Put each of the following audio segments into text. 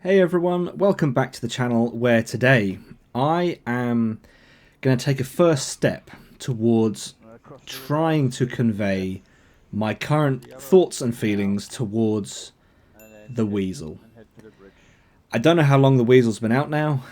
Hey everyone, welcome back to the channel where today I am going to take a first step towards trying to convey my current thoughts and feelings towards the Weasel. I don't know how long the Weasel's been out now.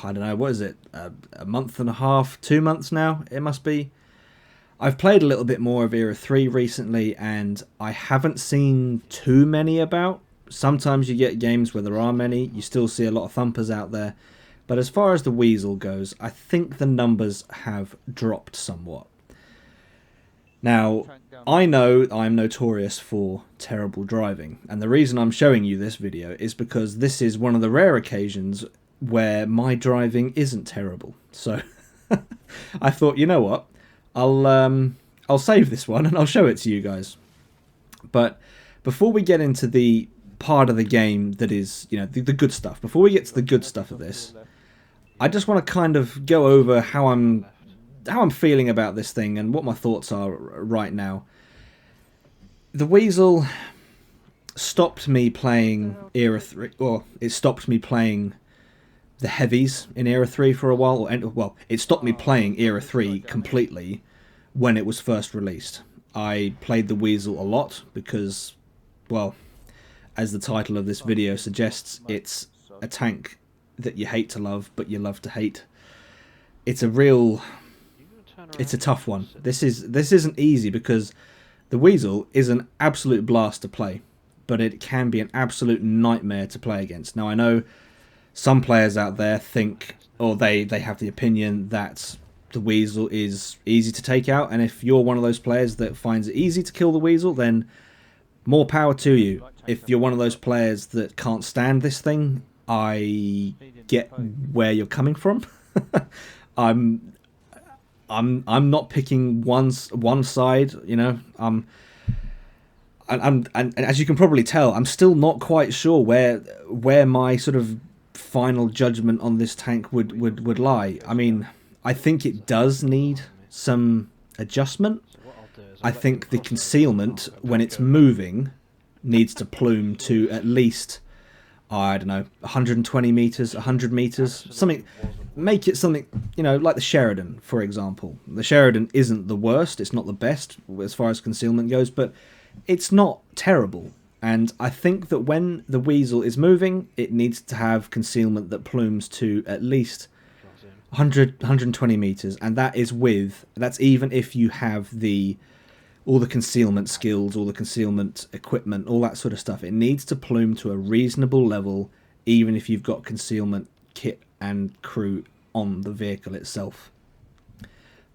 I don't know, what is it, a month and a half, 2 months now it must be. I've played a little bit more of Era 3 recently and I haven't seen too many about. Sometimes you get games where there are many, you still see a lot of thumpers out there. But as far as the Weasel goes, I think the numbers have dropped somewhat. Now, I know I'm notorious for terrible driving, and the reason I'm showing you this video is because this is one of the rare occasions where my driving isn't terrible. So, I thought, you know what, I'll save this one and I'll show it to you guys. But before we get into the part of the game that is, you know, the good stuff, before we get to the good stuff of this, I just want to kind of go over how I'm feeling about this thing and what my thoughts are right now. The Weasel stopped me playing Era 3, or it stopped me playing the heavies in Era 3 for a while, well, it stopped me playing Era 3 completely when it was first released. I played the Weasel a lot because, well, as the title of this video suggests, it's a tank that you hate to love, but you love to hate. It's a tough one. This isn't easy because the Weasel is an absolute blast to play, but it can be an absolute nightmare to play against. Now, I know some players out there think, or they have the opinion that the Weasel is easy to take out, and if you're one of those players that finds it easy to kill the Weasel, then more power to you. If you're one of those players that can't stand this thing, I get where you're coming from. I'm not picking one side, you know. And as you can probably tell, I'm still not quite sure where my sort of final judgment on this tank would lie. I mean, I think it does need some adjustment. I think the concealment, when it's moving, needs to plume to at least, I don't know, 120 meters, 100 meters, something. Make it something, you know, like the Sheridan, for example. The Sheridan isn't the worst, it's not the best as far as concealment goes, but it's not terrible. And I think that when the Weasel is moving, it needs to have concealment that plumes to at least 100, 120 meters, and that's even if you have all the concealment skills, all the concealment equipment, all that sort of stuff. It needs to plume to a reasonable level, even if you've got concealment kit and crew on the vehicle itself.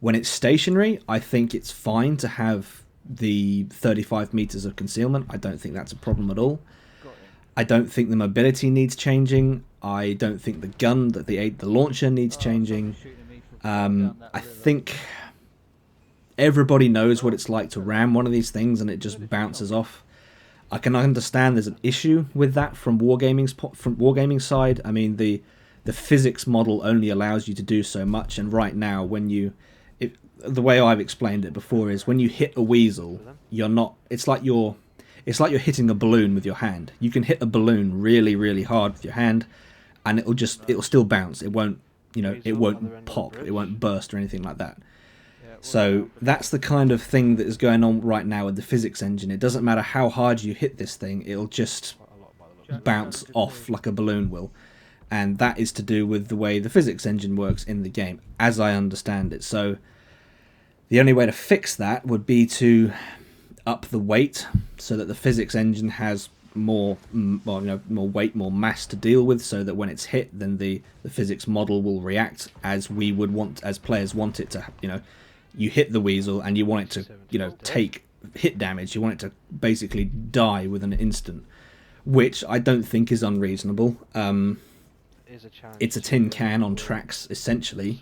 When it's stationary, I think it's fine to have the 35 meters of concealment. I don't think that's a problem at all. I don't think the mobility needs changing. I don't think the gun, the launcher needs changing. I think everybody knows what it's like to ram one of these things and it just bounces off. I can understand there's an issue with that from Wargaming side. I mean, the physics model only allows you to do so much, and right now, the way I've explained it before is when you hit a Weasel, you're not. It's like you're hitting a balloon with your hand. You can hit a balloon really, really hard with your hand, and it'll still bounce. It won't, you know, it won't pop. It won't burst or anything like that. So that's the kind of thing that is going on right now with the physics engine. It doesn't matter how hard you hit this thing, it'll just bounce off like a balloon will. And that is to do with the way the physics engine works in the game, as I understand it. So the only way to fix that would be to up the weight so that the physics engine has more weight, more mass to deal with, so that when it's hit, then the physics model will react as we would want, as players want it to, you know. You hit the Weasel and you want it to, you know, take hit damage. You want it to basically die within an instant, which I don't think is unreasonable. It's a tin can on tracks, essentially.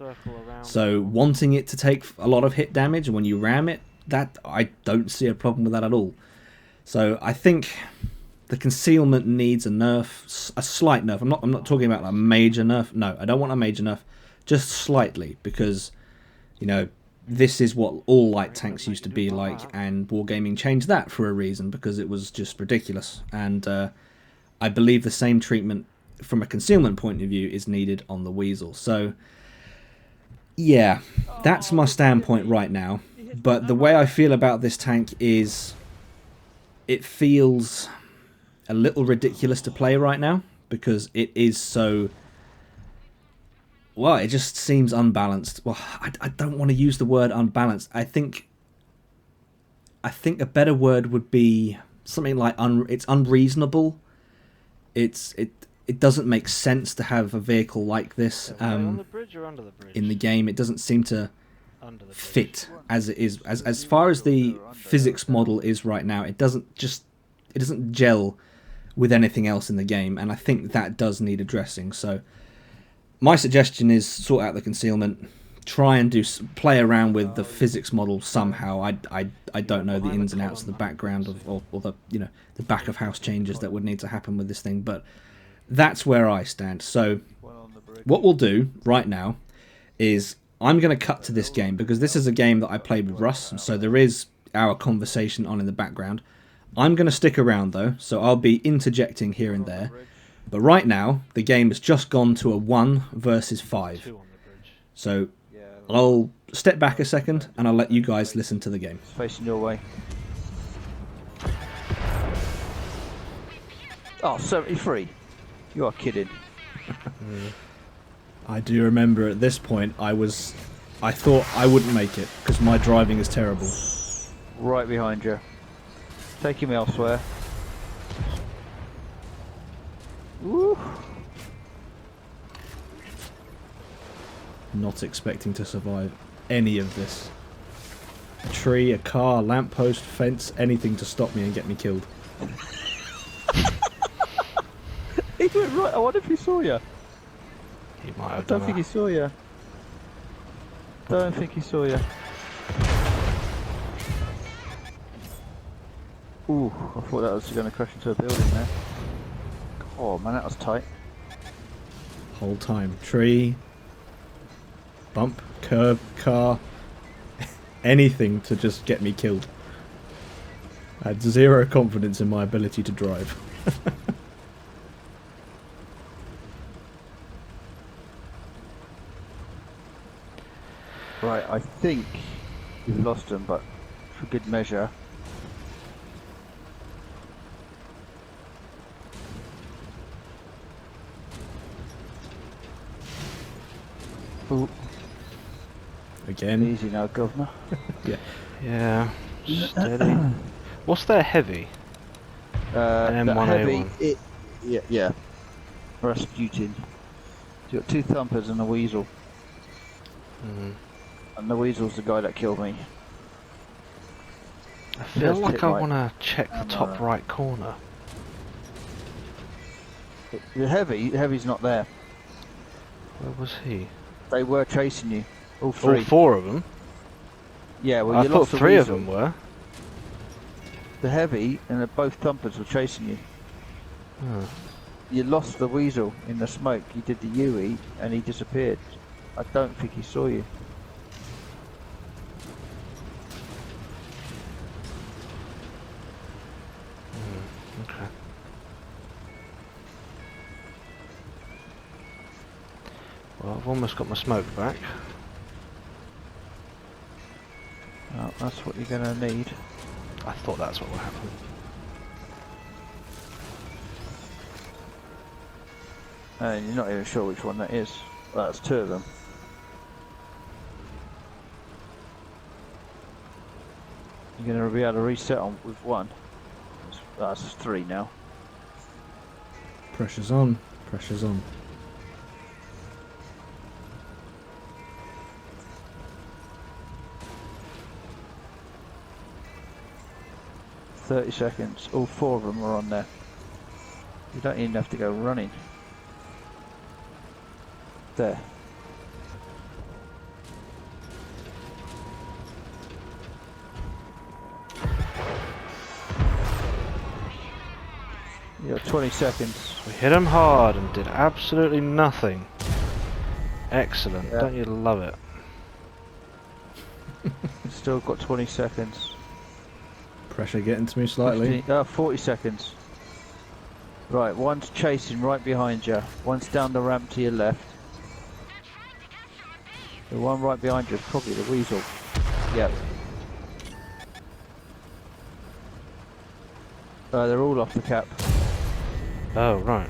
So wanting it to take a lot of hit damage when you ram it, that I don't see a problem with that at all. So I think the concealment needs a nerf, a slight nerf. I'm not talking about a major nerf. No, I don't want a major nerf, just slightly, because, you know, this is what all light tanks used to be like, and Wargaming changed that for a reason, because it was just ridiculous. And I believe the same treatment from a concealment point of view, is needed on the Wiesel. So, yeah, that's my standpoint right now. But the way I feel about this tank is it feels a little ridiculous to play right now because it is so... Well, it just seems unbalanced. Well, I don't want to use the word unbalanced. I think a better word would be something like it's unreasonable. It doesn't make sense to have a vehicle like this on the bridge or under the bridge? in the game. It doesn't seem to fit as it is. As far as the physics model is right now, it doesn't gel with anything else in the game, and I think that does need addressing. So my suggestion is sort out the concealment, try and play around with the physics model somehow. I don't know the ins and outs of the background or the the back of house changes that would need to happen with this thing, but that's where I stand. So what we'll do right now is I'm going to cut to this game because this is a game that I played with Russ, so there is our conversation on in the background. I'm going to stick around though, so I'll be interjecting here and there. But right now, the game has just gone to a 1 versus 5. So I'll step back a second and I'll let you guys listen to the game. It's facing your way. Oh, 73. You are kidding. I do remember at this point I thought I wouldn't make it because my driving is terrible. Right behind you. Taking me elsewhere. Woo. Not expecting to survive any of this. A tree, a car, a lamppost, fence, anything to stop me and get me killed. He went right. I wonder if he saw you. He might have I don't think he saw you. Don't think he saw you. Ooh, I thought that was going to crash into a building there. Oh man, that was tight. Whole time. Tree, bump, curb, car, anything to just get me killed. I had zero confidence in my ability to drive. Right, I think we've lost him, but for good measure. Ooh. Again. Easy now, governor. Yeah. Yeah. Steady. What's their heavy? That M1A1. heavy, yeah. Rasputin. You got 2 thumpers and a Wiesel. And the Wiesel's the guy that killed me. I feel Just like hit I right. want to check the top right corner. The heavy's not there. Where was he? They were chasing you. All 3. All 4 of them? Yeah, well, I you thought lost the 3 of Wiesel. them were. The heavy and both thumpers were chasing you. Oh. You lost the Wiesel in the smoke. You did the UE and he disappeared. I don't think he saw you. Okay. Well, I've almost got my smoke back. Oh, that's what you're gonna need. I thought that's what would happen. And you're not even sure which one that is. Well, that's 2 of them. You're gonna be able to reset on with 1. That's 3 now. Pressure's on. Pressure's on. .30 seconds. All 4 of them are on there. You don't even have to go running. There. You got 20 seconds. We hit him hard and did absolutely nothing. Excellent. Yeah. Don't you love it? Still got 20 seconds. Pressure getting to me slightly. 40 seconds. Right, one's chasing right behind you. One's down the ramp to your left. The one right behind you is probably the Wiesel. Yep. They're all off the cap. Oh, right.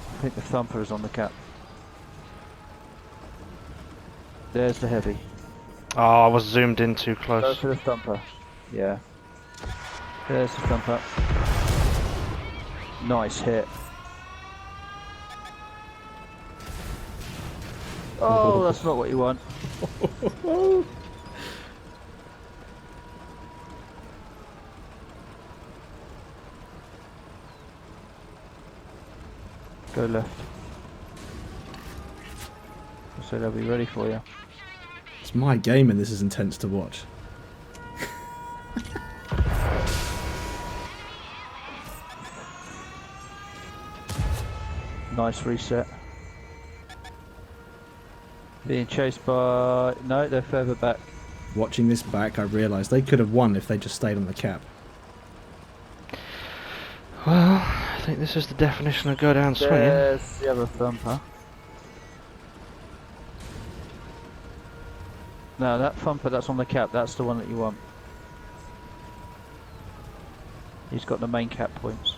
I think the thumper is on the cap. There's the heavy. Oh, I was zoomed in too Go close. for the thumper. Yeah. There's the thumper. Nice hit. Oh, that's not what you want. Go left. So they'll be ready for you. It's my game and this is intense to watch. Nice reset. Being chased by... No, they're further back. Watching this back, I realised they could have won if they just stayed on the cap. Well, I think this is the definition of go down swinging. There's the other thumper. No, that thumper that's on the cap, that's the one that you want. He's got the main cap points.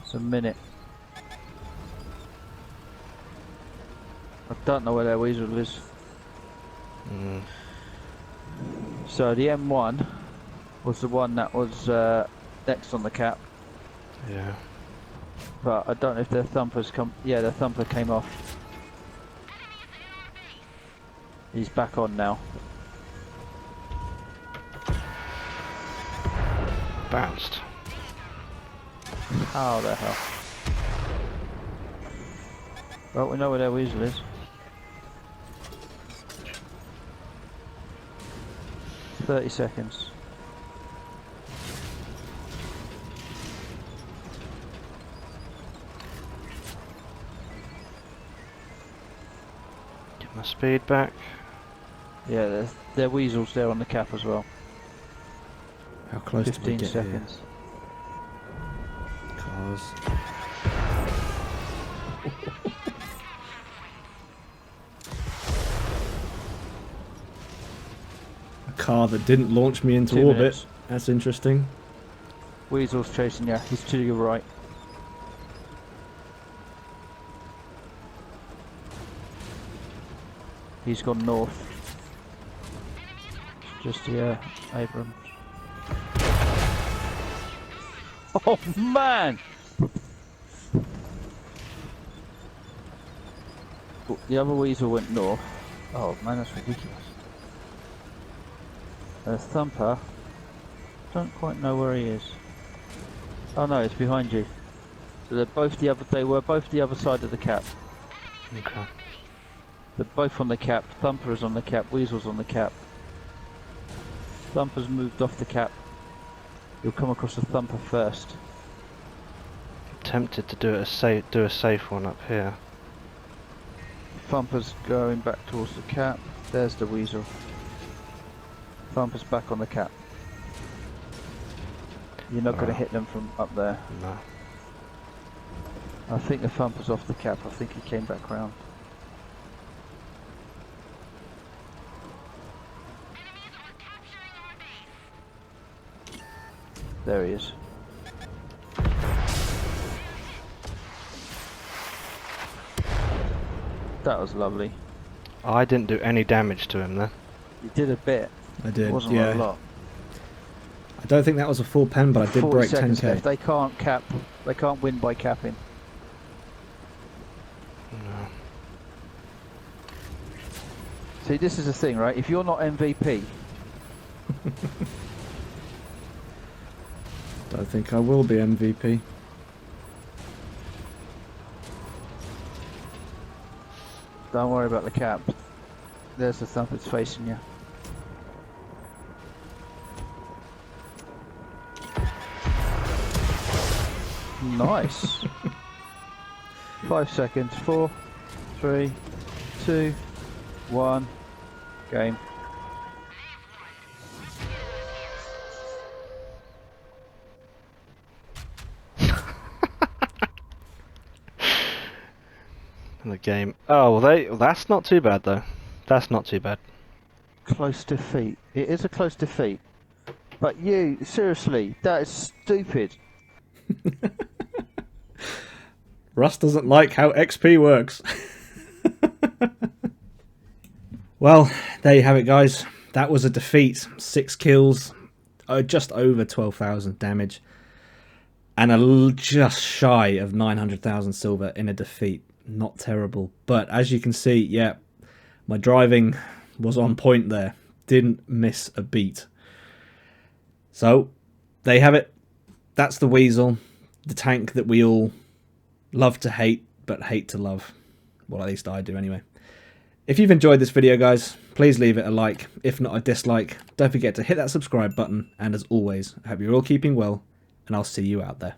It's a minute. I don't know where their Wiesel is. Mm. So the M1 was the one that was next on the cap. Yeah. But I don't know if their thumpers come... Yeah, their thumper came off. He's back on now. Bounced. How the hell? Well, we know where their Wiesel is. 30 seconds. Get my speed back. Yeah, their Wiesel's there on the cap as well. How close did we 15 get seconds. here? Cars. A car that didn't launch me into 2 orbit. minutes. That's interesting. Wiesel's chasing you. He's to your right. He's gone north. Just here, Abrams. Oh man! The other Wiesel went north. Oh man, that's ridiculous. Thumper. Don't quite know where he is. Oh no, it's behind you. So they're both the other. They were both the other side of the cap. Okay. They're both on the cap. Thumper is on the cap. Wiesel's on the cap. Thumper's moved off the cap. You'll come across the thumper first. Tempted to do a safe one up here. Thumper's going back towards the cap. There's the Wiesel. Thumper's back on the cap. You're not going to hit them from up there. No. I think the thumper's off the cap. I think he came back round. There he is. That was lovely. I didn't do any damage to him then. You did a bit. I did, It wasn't yeah. a lot. I don't think that was a full pen, but I did 40 break seconds 10k. left. They can't cap. They can't win by capping. No. See, this is the thing, right? If you're not MVP, Don't think I will be MVP. don't worry about the cap. There's the thump. It's facing you. Nice. 5 seconds. 4, 3, 2, 1. Game. The game. Oh, well, that's not too bad though. That's not too bad. Close defeat. It is a close defeat. But you, seriously, that is stupid. Russ doesn't like how XP works. Well, there you have it, guys. That was a defeat. 6 kills, just over 12,000 damage, and just shy of 900,000 silver in a defeat. Not terrible, but as you can see, yeah, my driving was on point there. Didn't miss a beat. So, there you have it. That's the Wiesel, the tank that we all love to hate, but hate to love. Well, at least I do anyway. If you've enjoyed this video, guys, please leave it a like, if not a dislike. Don't forget to hit that subscribe button, and as always, I hope you're all keeping well, and I'll see you out there.